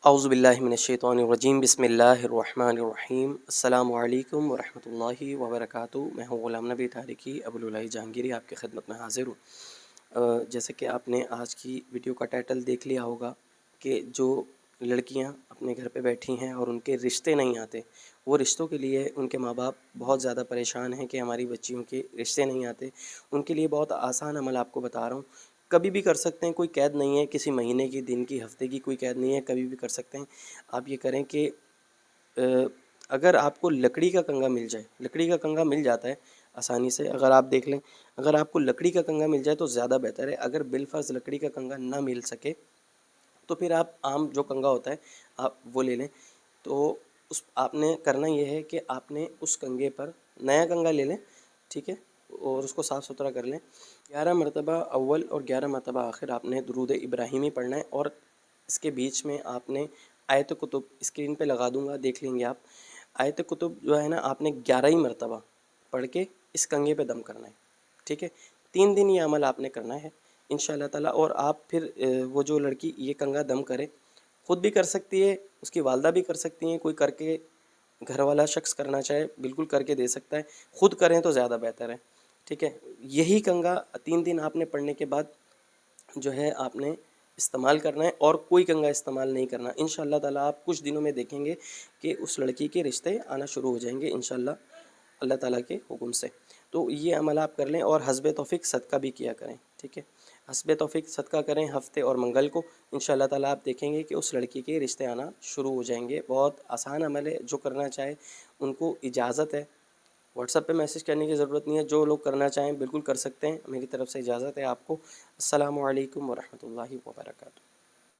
اعوذ باللہ من الشیطان الرجیم، بسم اللہ الرحمن الرحیم۔ السلام علیکم ورحمۃ اللہ وبرکاتہ۔ میں ہوں غلام نبی طارقی ابوالعلائی جہانگیری، آپ کی خدمت میں حاضر ہوں۔ جیسے کہ آپ نے آج کی ویڈیو کا ٹائٹل دیکھ لیا ہوگا کہ جو لڑکیاں اپنے گھر پہ بیٹھی ہیں اور ان کے رشتے نہیں آتے، وہ رشتوں کے لیے ان کے ماں باپ بہت زیادہ پریشان ہیں کہ ہماری بچیوں کے رشتے نہیں آتے۔ ان کے لیے بہت آسان عمل آپ کو بتا رہا ہوں، کبھی بھی کر سکتے ہیں، کوئی قید نہیں ہے، کسی مہینے کی، دن کی، ہفتے کی کوئی قید نہیں ہے، کبھی بھی کر سکتے ہیں۔ آپ یہ کریں کہ اگر آپ کو لکڑی کا کنگا مل جائے، لکڑی کا کنگا مل جاتا ہے آسانی سے، اگر آپ دیکھ لیں، اگر آپ کو لکڑی کا کنگا مل جائے تو زیادہ بہتر ہے۔ اگر بالفرض لکڑی کا کنگا نہ مل سکے تو پھر آپ عام جو کنگا ہوتا ہے آپ وہ لے لیں۔ تو آپ نے کرنا یہ ہے کہ آپ نے اس کنگے پر نیا کنگا لے لیں، ٹھیک ہے، اور اس کو صاف ستھرا کر لیں۔ 11 مرتبہ اول اور 11 مرتبہ آخر آپ نے درود ابراہیمی پڑھنا ہے، اور اس کے بیچ میں آپ نے آیت کتب اسکرین پہ لگا دوں گا، دیکھ لیں گے آپ۔ آیت کتب جو ہے نا، آپ نے 11 ہی مرتبہ پڑھ کے اس کنگے پہ دم کرنا ہے، ٹھیک ہے۔ 3 دن یہ عمل آپ نے کرنا ہے انشاءاللہ تعالیٰ۔ اور آپ پھر وہ جو لڑکی یہ کنگا دم کرے، خود بھی کر سکتی ہے، اس کی والدہ بھی کر سکتی ہیں، کوئی کر کے گھر والا شخص کرنا چاہے بالکل کر کے دے سکتا ہے، خود کریں تو زیادہ بہتر ہے، ٹھیک ہے۔ یہی کنگا 3 دن آپ نے پڑھنے کے بعد جو ہے آپ نے استعمال کرنا ہے، اور کوئی کنگا استعمال نہیں کرنا انشاءاللہ تعالیٰ۔ آپ کچھ دنوں میں دیکھیں گے کہ اس لڑکی کے رشتے آنا شروع ہو جائیں گے انشاءاللہ اللہ تعالیٰ کے حکم سے۔ تو یہ عمل آپ کر لیں، اور حسب توفیق صدقہ بھی کیا کریں، ٹھیک ہے۔ حسب توفیق صدقہ کریں ہفتے اور منگل کو، انشاءاللہ تعالیٰ آپ دیکھیں گے کہ اس لڑکی کے رشتے آنا شروع ہو جائیں گے۔ بہت آسان عمل ہے، جو کرنا چاہے ان کو اجازت ہے، واٹس ایپ پہ میسج کرنے کی ضرورت نہیں ہے، جو لوگ کرنا چاہیں بالکل کر سکتے ہیں، میری طرف سے اجازت ہے آپ کو۔ السلام علیکم ورحمۃ اللہ وبرکاتہ۔